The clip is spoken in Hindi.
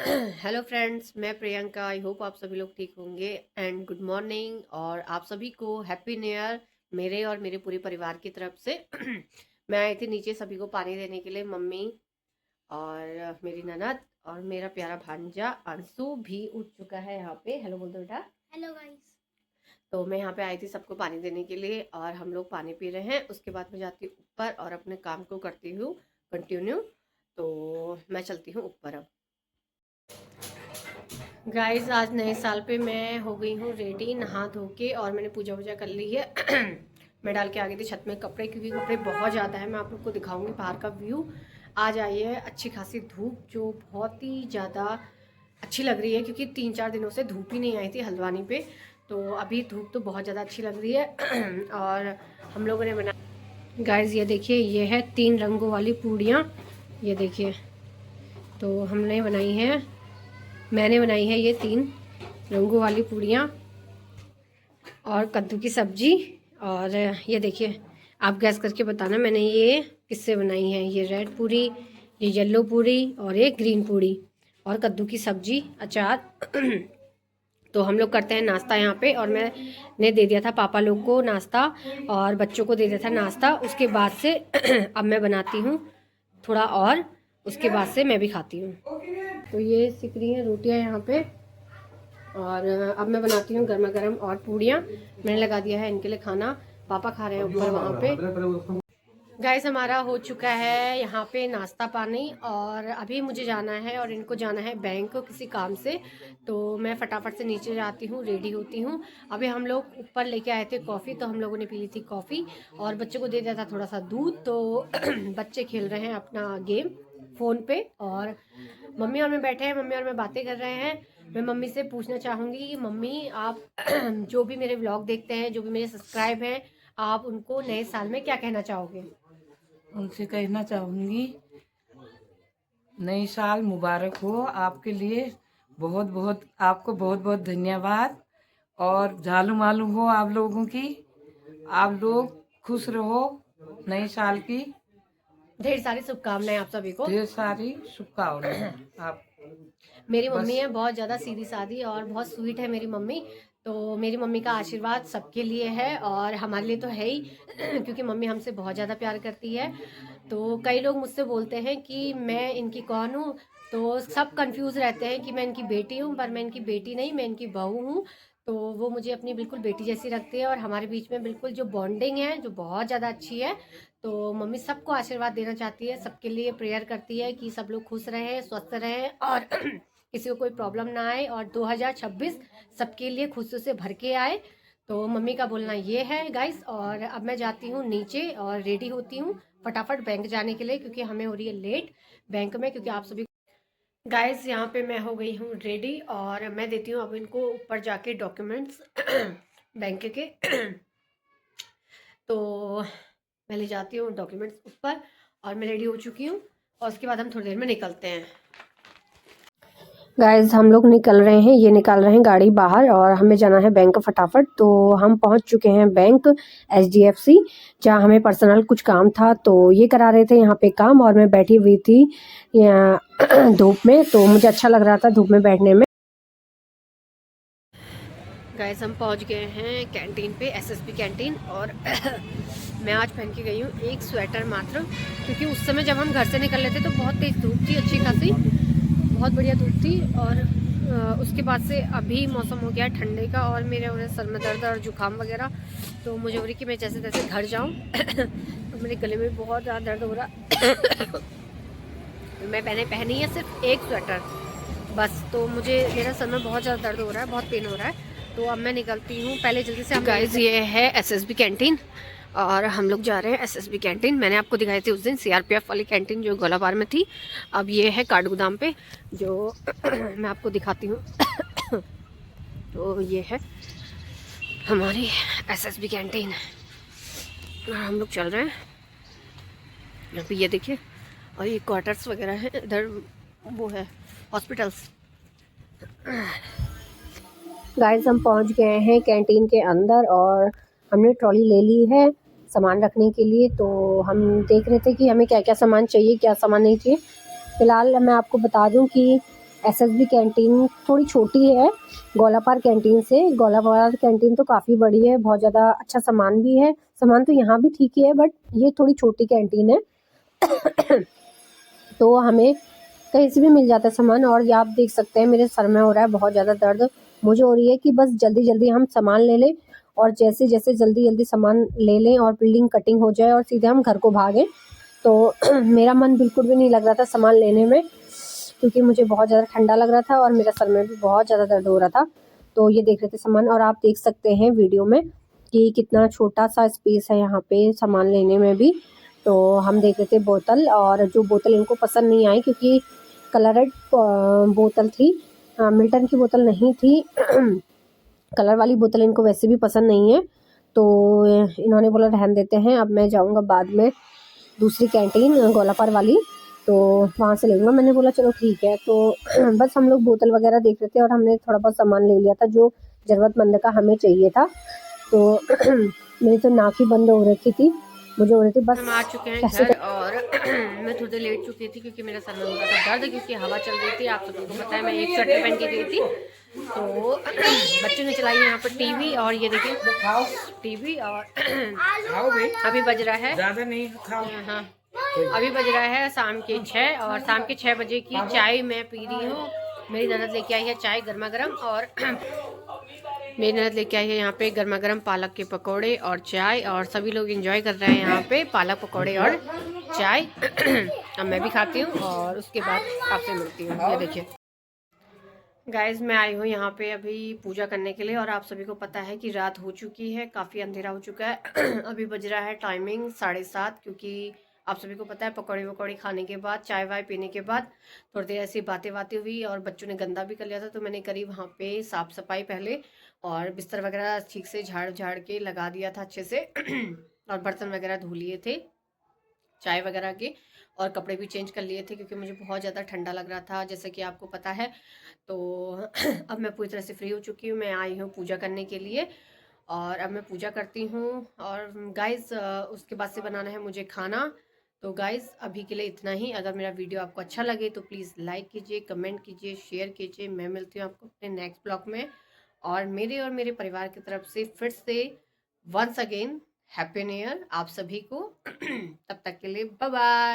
हेलो फ्रेंड्स, मैं प्रियंका। आई होप आप सभी लोग ठीक होंगे एंड गुड मॉर्निंग और आप सभी को हैप्पी न्यू ईयर मेरे और मेरे पूरे परिवार की तरफ से। मैं आई थी नीचे सभी को पानी देने के लिए। मम्मी और मेरी ननद और मेरा प्यारा भांजा अंशु भी उठ चुका है यहाँ पे। हेलो बोल दो बेटा। Hello guys. तो मैं यहाँ पे आई थी सबको पानी देने के लिए और हम लोग पानी पी रहे हैं। उसके बाद मैं जाती हूँ ऊपर और अपने काम को करती हूँ कंटिन्यू। तो मैं चलती हूँ ऊपर अब। गाइस, आज नए साल पे मैं हो गई हूँ रेडी नहा धो के और मैंने पूजा वूजा कर ली है। मैं डाल के आ गई थी छत में कपड़े, क्योंकि कपड़े बहुत ज़्यादा है। मैं आप लोग को दिखाऊंगी बाहर का व्यू। आज आई है अच्छी खासी धूप, जो बहुत ही ज़्यादा अच्छी लग रही है, क्योंकि 3-4 दिनों से धूप ही नहीं आई थी हल्द्वानी पे। तो अभी धूप तो बहुत ज़्यादा अच्छी लग रही है। और हम लोगों ने बना, गाइस ये देखिए, ये है 3 रंगों वाली पूड़ियाँ। ये देखिए, तो हमने बनाई है, मैंने बनाई है ये 3 रंगों वाली पूड़ियाँ और कद्दू की सब्जी। और ये देखिए, आप गैस करके बताना मैंने ये किससे बनाई है। ये रेड पूरी, ये येलो पूरी और ये ग्रीन पूरी और कद्दू की सब्जी, अचार। तो हम लोग करते हैं नाश्ता यहाँ पे, और मैंने दे दिया था पापा लोग को नाश्ता और बच्चों को दे दिया था नाश्ता। उसके बाद से अब मैं बनाती हूँ थोड़ा, और उसके बाद से मैं भी खाती हूँ। तो ये सिक रही हैं रोटियाँ यहाँ पे, और अब मैं बनाती हूँ गर्मा गर्म और पूड़ियाँ। मैंने लगा दिया है इनके लिए खाना, पापा खा रहे हैं ऊपर वहाँ पे। गाइस, हमारा हो चुका है यहाँ पे नाश्ता पानी, और अभी मुझे जाना है और इनको जाना है बैंक किसी काम से। तो मैं फटाफट से नीचे जाती हूँ, रेडी होती हूँ। अभी हम लोग ऊपर लेके आए थे कॉफ़ी, तो हम लोगों ने पी ली थी कॉफ़ी और बच्चों को दे दिया था थोड़ा सा दूध। तो बच्चे खेल रहे हैं अपना गेम फ़ोन पे, और मम्मी और मैं बैठे हैं, मम्मी और मैं बातें कर रहे हैं। मैं मम्मी से पूछना चाहूँगी कि मम्मी, आप जो भी मेरे व्लॉग देखते हैं, जो भी मेरे सब्सक्राइब हैं, आप उनको नए साल में क्या कहना चाहोगे? उनसे कहना चाहूँगी, नई साल मुबारक हो आपके लिए। बहुत बहुत आपको बहुत बहुत धन्यवाद। और झालू मालू हो आप लोगों की। आप लोग खुश रहो। नई साल की ढेर सारी शुभकामनाएं आप सभी को। ढेर सारी शुभकामनाएं। आप मेरी बस मम्मी है बहुत ज़्यादा सीधी सादी और बहुत स्वीट है मेरी मम्मी। तो मेरी मम्मी का आशीर्वाद सबके लिए है और हमारे लिए तो है ही। क्योंकि मम्मी हमसे बहुत ज़्यादा प्यार करती है। तो कई लोग मुझसे बोलते हैं कि मैं इनकी कौन हूँ, तो सब कंफ्यूज रहते हैं कि मैं इनकी बेटी हूँ, पर मैं इनकी बेटी नहीं, मैं इनकी बहू हूँ। तो वो मुझे अपनी बिल्कुल बेटी जैसी रखती है और हमारे बीच में बिल्कुल जो बॉन्डिंग है, जो बहुत ज़्यादा अच्छी है। तो मम्मी सबको आशीर्वाद देना चाहती है, सबके लिए प्रेयर करती है कि सब लोग खुश रहें, स्वस्थ रहें और किसी को कोई प्रॉब्लम ना आए, और 2026 सबके लिए खुशियों से भर के आए। तो मम्मी का बोलना ये है गाइस। और अब मैं जाती हूँ नीचे और रेडी होती हूँ फटाफट बैंक जाने के लिए, क्योंकि हमें हो रही है लेट बैंक में, क्योंकि आप सभी। गाइस, यहाँ पे मैं हो गई हूँ रेडी और मैं देती हूँ अब इनको ऊपर जाके डॉक्यूमेंट्स बैंक के। तो मैं ले जाती हूँ डॉक्यूमेंट्स ऊपर और मैं रेडी हो चुकी हूँ, और उसके बाद हम थोड़ी देर में निकलते हैं। गाइस, हम लोग निकल रहे हैं, ये निकाल रहे हैं गाड़ी बाहर और हमें जाना है बैंक फटाफट। तो हम पहुंच चुके हैं बैंक HDFC, जहां हमें पर्सनल कुछ काम था, तो ये करा रहे थे यहाँ पे काम, और मैं बैठी हुई थी यहाँ धूप में, तो मुझे अच्छा लग रहा था धूप में बैठने में। गाइस, हम पहुंच गए हैं कैंटीन पे, SSB कैंटीन। और मैं आज पहन के गई हूँ एक स्वेटर मात्र, क्योंकि उस समय जब हम घर से निकल रहे थे तो बहुत तेज़ धूप थी, अच्छी खासी बहुत बढ़िया धूप थी। और उसके बाद से अभी मौसम हो गया ठंडे का, और मेरे हो रहे सर में दर्द और जुकाम वगैरह। तो मुझे हो रही कि मैं जैसे तैसे घर जाऊँ। और मेरे गले में बहुत ज़्यादा दर्द हो रहा। मैं पहनी है सिर्फ एक स्वेटर बस। तो मुझे, मेरा सर में बहुत ज़्यादा दर्द हो रहा है, बहुत पेन हो रहा है। तो अब मैं निकलती हूँ पहले जल्दी से। हम गाइस, ये है SSB कैंटीन और हम लोग जा रहे हैं SSB कैंटीन। मैंने आपको दिखाई थी उस दिन CRPF वाली कैंटीन जो गोलाबार में थी। अब ये है काठगोदाम पे, जो मैं आपको दिखाती हूँ। तो ये है हमारी SSB कैंटीन और हम लोग चल रहे हैं यहाँ पे। ये देखिए, और ये क्वार्टर्स वगैरह है, इधर वो है हॉस्पिटल्स। गाइस, हम पहुंच गए हैं कैंटीन के अंदर और हमने ट्रॉली ले ली है सामान रखने के लिए। तो हम देख रहे थे कि हमें क्या क्या सामान चाहिए, क्या सामान नहीं चाहिए। फ़िलहाल मैं आपको बता दूं कि एसएसबी कैंटीन थोड़ी छोटी है गोलापार कैंटीन से। गोलापार कैंटीन तो काफ़ी बड़ी है, बहुत ज़्यादा अच्छा सामान भी है। सामान तो यहाँ भी ठीक ही है, बट ये थोड़ी छोटी कैंटीन है तो हमें कहीं से भी मिल जाता है सामान। और ये आप देख सकते हैं मेरे सर में हो रहा है बहुत ज़्यादा दर्द। मुझे हो रही है कि बस जल्दी जल्दी हम सामान ले लें और जैसे जैसे जल्दी जल्दी सामान ले लें और बिल्डिंग कटिंग हो जाए और सीधे हम घर को भागें। तो मेरा मन बिल्कुल भी नहीं लग रहा था सामान लेने में, क्योंकि मुझे बहुत ज़्यादा ठंडा लग रहा था और मेरे सर में भी बहुत ज़्यादा दर्द हो रहा था। तो ये देख रहे थे सामान, और आप देख सकते हैं वीडियो में कि कितना छोटा सा स्पेस है यहाँ पे सामान लेने में भी। तो हम देख रहे थे बोतल, और जो बोतल इनको पसंद नहीं आई क्योंकि कलरेड बोतल थी, मिल्टन की बोतल नहीं थी कलर वाली बोतल इनको वैसे भी पसंद नहीं है। तो इन्होंने बोला रहने देते हैं, अब मैं जाऊंगा बाद में दूसरी कैंटीन गोलापार वाली, तो वहाँ से ले लूँगा। मैंने बोला चलो ठीक है। तो बस हम लोग बोतल वगैरह देख रहे थे और हमने थोड़ा बहुत सामान ले लिया था जो ज़रूरतमंद का हमें चाहिए था। तो मेरी तो नाक ही बंद हो रखी थी, मुझे हो रही थी बस। हम आ चुके हैं घर और मैं थोड़ी देर लेट चुकी थी क्योंकि मेरा सर में हो रहा था दर्द, क्योंकि हवा चल रही थी। आप सबको पता है मैं एक स्वेटर पहन के गई थी। तो बच्चों ने चलाई है यहाँ पर टीवी, और ये देखिए टीवी। और अभी बज रहा है ज़्यादा नहीं खाओ। हाँ, अभी बज रहा है शाम के 6, और शाम के 6 बजे की चाय मैं पी रही हूँ। मेरी ननद लेके आई है चाय गर्मा गर्म, और मेरी ननद लेके आई है यहाँ पे गर्मा गर्म पालक के पकोड़े और चाय, और सभी लोग एंजॉय कर रहे हैं यहाँ पे पालक पकोड़े और चाय। अब मैं भी खाती हूँ और उसके बाद आपसे मिलती हूँ। ये देखिए गाइज, मैं आई हूँ यहाँ पे अभी पूजा करने के लिए, और आप सभी को पता है कि रात हो चुकी है, काफ़ी अंधेरा हो चुका है। अभी बज रहा है टाइमिंग 7:30, क्योंकि आप सभी को पता है पकौड़े वकौड़े खाने के बाद, चाय वाय पीने के बाद थोड़ी देर ऐसी बातें बातें हुई, और बच्चों ने गंदा भी कर लिया था। तो मैंने करी वहाँ पे साफ़ सफाई पहले, और बिस्तर वगैरह ठीक से झाड़ झाड़ के लगा दिया था अच्छे से और बर्तन वगैरह धो लिए थे चाय वगैरह के, और कपड़े भी चेंज कर लिए थे क्योंकि मुझे बहुत ज़्यादा ठंडा लग रहा था, जैसे कि आपको पता है। तो अब मैं पूरी तरह से फ्री हो चुकी हूँ, मैं आई हूँ पूजा करने के लिए, और अब मैं पूजा करती हूँ। और गाइज़ उसके बाद से बनाना है मुझे खाना। तो गाइज़ अभी के लिए इतना ही। अगर मेरा वीडियो आपको अच्छा लगे तो प्लीज़ लाइक कीजिए, कमेंट कीजिए, शेयर कीजिए। मैं मिलती हूँ आपको अपने नेक्स्ट ब्लॉग में, और मेरे परिवार की तरफ से फिर से once again happy new year आप सभी को। तब तक के लिए बाय बाय।